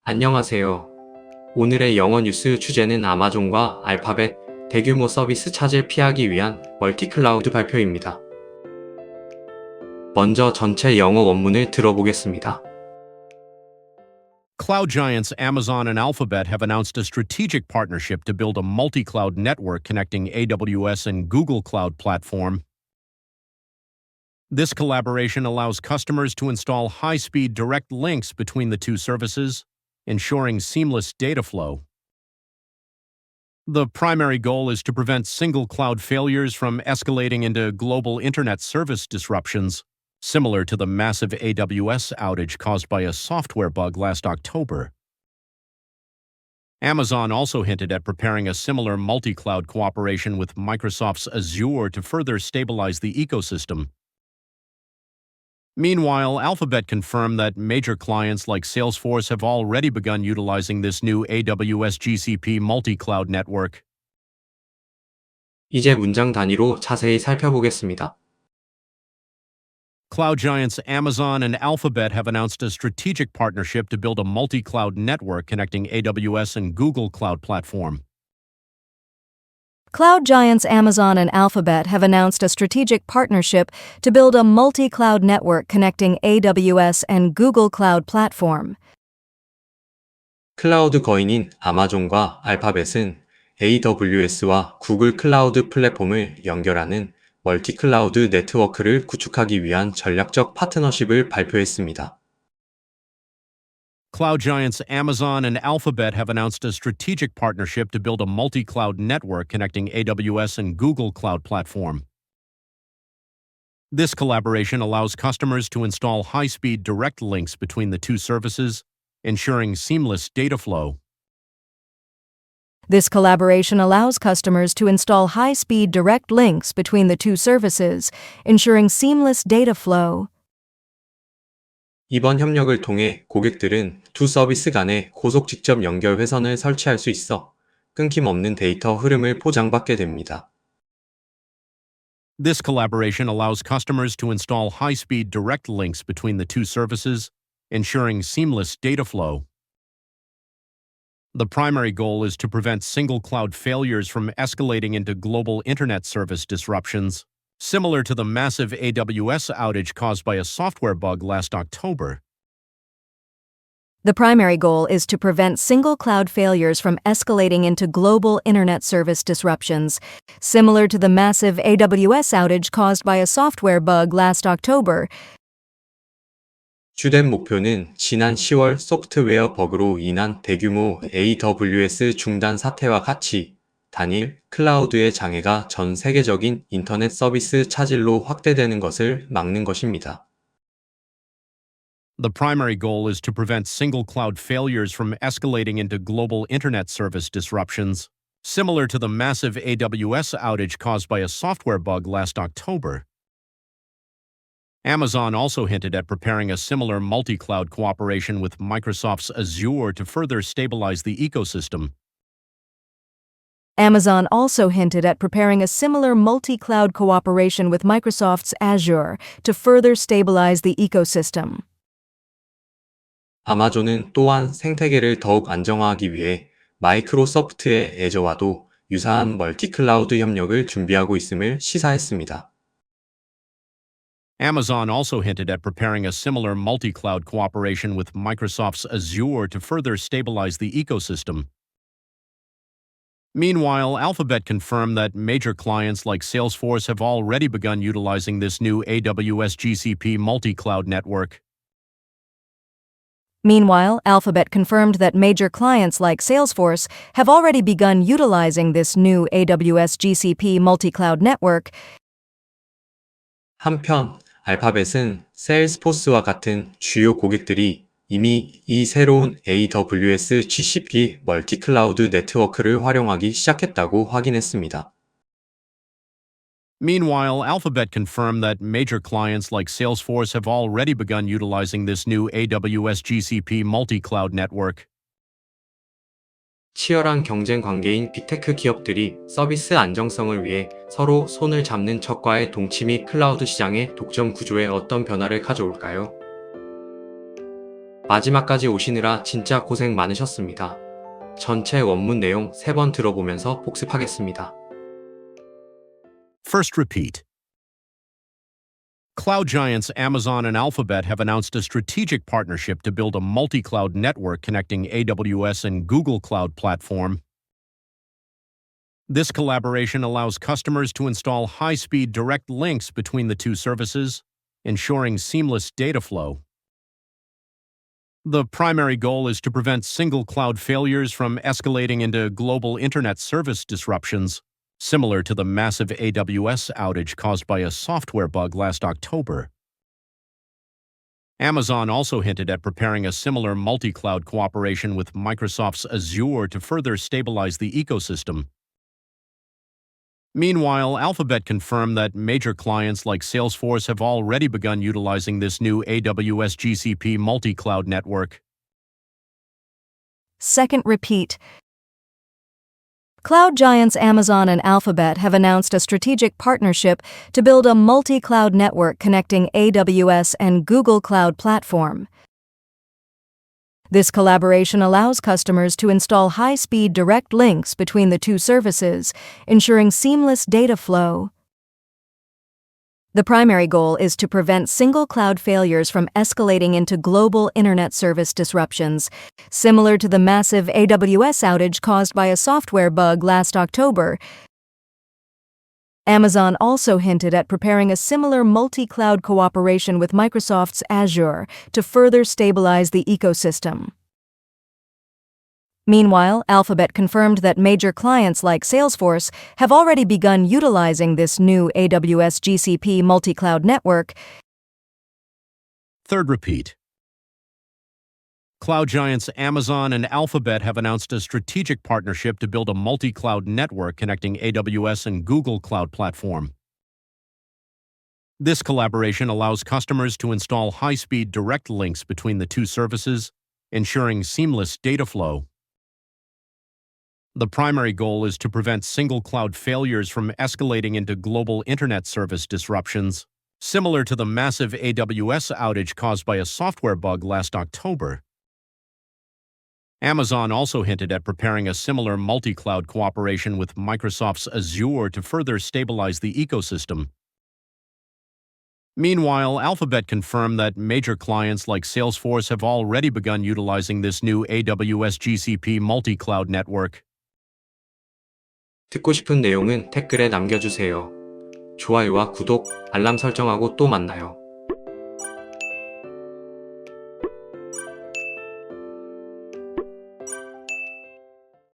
안녕하세요. 오늘의 영어뉴스 주제는 아마존과 알파벳 대규모 서비스 차질 피하기 위한 멀티클라우드 발표입니다. 먼저 전체 영어 원문을 들어보겠습니다. Cloud giants Amazon and Alphabet have announced a strategic partnership to build a multi-cloud network connecting AWS and Google Cloud Platform. This collaboration allows customers to install high-speed direct links between the two services, ensuring seamless data flow. The primary goal is to prevent single cloud failures from escalating into global internet service disruptions, similar to the massive AWS outage caused by a software bug last October. Amazon also hinted at preparing a similar multi-cloud cooperation with Microsoft's Azure to further stabilize the ecosystem. Meanwhile, Alphabet confirmed that major clients like Salesforce have already begun utilizing this new AWS-GCP multi-cloud network. 이제 문장 단위로 자세히 살펴보겠습니다. Cloud giants Amazon and Alphabet have announced a strategic partnership to build a multi-cloud network connecting AWS and Google Cloud Platform. Cloud giants Amazon and Alphabet have announced a strategic partnership to build a multi-cloud network connecting AWS and Google Cloud Platform. 클라우드 거인인 아마존과 알파벳은 AWS와 구글 클라우드 플랫폼을 연결하는 멀티클라우드 네트워크를 구축하기 위한 전략적 파트너십을 발표했습니다. Cloud giants Amazon and Alphabet have announced a strategic partnership to build a multi-cloud network connecting AWS and Google Cloud Platform. This collaboration allows customers to install high-speed direct links between the two services, ensuring seamless data flow. This collaboration allows customers to install high-speed direct links between the two services, ensuring seamless data flow. 이번 협력을 통해 고객들은 두 서비스 간의 고속 직접 연결 회선을 설치할 수 있어 끊김없는 데이터 흐름을 보장받게 됩니다. This collaboration allows customers to install high-speed direct links between the two services, ensuring seamless data flow. The primary goal is to prevent single cloud failures from escalating into global internet service disruptions, similar to the massive AWS outage caused by a software bug last October. The primary goal is to prevent single cloud failures from escalating into global internet service disruptions, similar to the massive AWS outage caused by a software bug last October. 주된 목표는 지난 10월 소프트웨어 버그로 인한 대규모 AWS 중단 사태와 같이 단일 클라우드의 장애가 전 세계적인 인터넷 서비스 차질로 확대되는 것을 막는 것입니다. The primary goal is to prevent single cloud failures from escalating into global internet service disruptions, similar to the massive AWS outage caused by a software bug last October. Amazon also hinted at preparing a similar multi-cloud cooperation with Microsoft's Azure to further stabilize the ecosystem. Amazon also hinted at preparing a similar multi-cloud cooperation with Microsoft's Azure to further stabilize the ecosystem. 아마존은 또한 생태계를 더욱 안정화하기 위해 마이크로소프트의 애저와도 유사한 멀티클라우드 협력을 준비하고 있음을 시사했습니다. Amazon also hinted at preparing a similar multi-cloud cooperation with Microsoft's Azure to further stabilize the ecosystem. Meanwhile, Alphabet confirmed that major clients like Salesforce have already begun utilizing this new AWS-GCP multi-cloud network. Meanwhile, Alphabet confirmed that major clients like Salesforce have already begun utilizing this new AWS-GCP multi-cloud network. 한편 알파벳은 세일스포스와 같은 주요 고객들이 이미 이 새로운 AWS-GCP 멀티클라우드 네트워크를 활용하기 시작했다고 확인했습니다. Meanwhile, Alphabet confirmed that major clients like Salesforce have already begun utilizing this new AWS-GCP multi-cloud network. 치열한 경쟁 관계인 빅테크 기업들이 서비스 안정성을 위해 서로 손을 잡는 척과의 동침이 클라우드 시장의 독점 구조에 어떤 변화를 가져올까요? 마지막까지 오시느라 진짜 고생 많으셨습니다. 전체 원문 내용 3번 들어보면서 복습하겠습니다. First repeat. Cloud giants Amazon and Alphabet have announced a strategic partnership to build a multi-cloud network connecting AWS and Google Cloud Platform. This collaboration allows customers to install high-speed direct links between the two services, ensuring seamless data flow. The primary goal is to prevent single cloud failures from escalating into global internet service disruptions, similar to the massive AWS outage caused by a software bug last October. Amazon also hinted at preparing a similar multi-cloud cooperation with Microsoft's Azure to further stabilize the ecosystem. Meanwhile, Alphabet confirmed that major clients like Salesforce have already begun utilizing this new AWS-GCP multi-cloud network. Second repeat. Cloud giants Amazon and Alphabet have announced a strategic partnership to build a multi-cloud network connecting AWS and Google Cloud Platform. This collaboration allows customers to install high-speed direct links between the two services, ensuring seamless data flow. The primary goal is to prevent single cloud failures from escalating into global internet service disruptions, similar to the massive AWS outage caused by a software bug last October. Amazon also hinted at preparing a similar multi-cloud cooperation with Microsoft's Azure to further stabilize the ecosystem. Meanwhile, Alphabet confirmed that major clients like Salesforce have already begun utilizing this new AWS-GCP multi-cloud network. Third repeat. Cloud giants Amazon and Alphabet have announced a strategic partnership to build a multi-cloud network connecting AWS and Google Cloud Platform. This collaboration allows customers to install high-speed direct links between the two services, ensuring seamless data flow. The primary goal is to prevent single cloud failures from escalating into global internet service disruptions, similar to the massive AWS outage caused by a software bug last October. Amazon also hinted at preparing a similar multi-cloud cooperation with Microsoft's Azure to further stabilize the ecosystem. Meanwhile, Alphabet confirmed that major clients like Salesforce have already begun utilizing this new AWS-GCP multi-cloud network. 듣고 싶은 내용은 댓글에 남겨주세요. 좋아요와 구독, 알람 설정하고 또 만나요.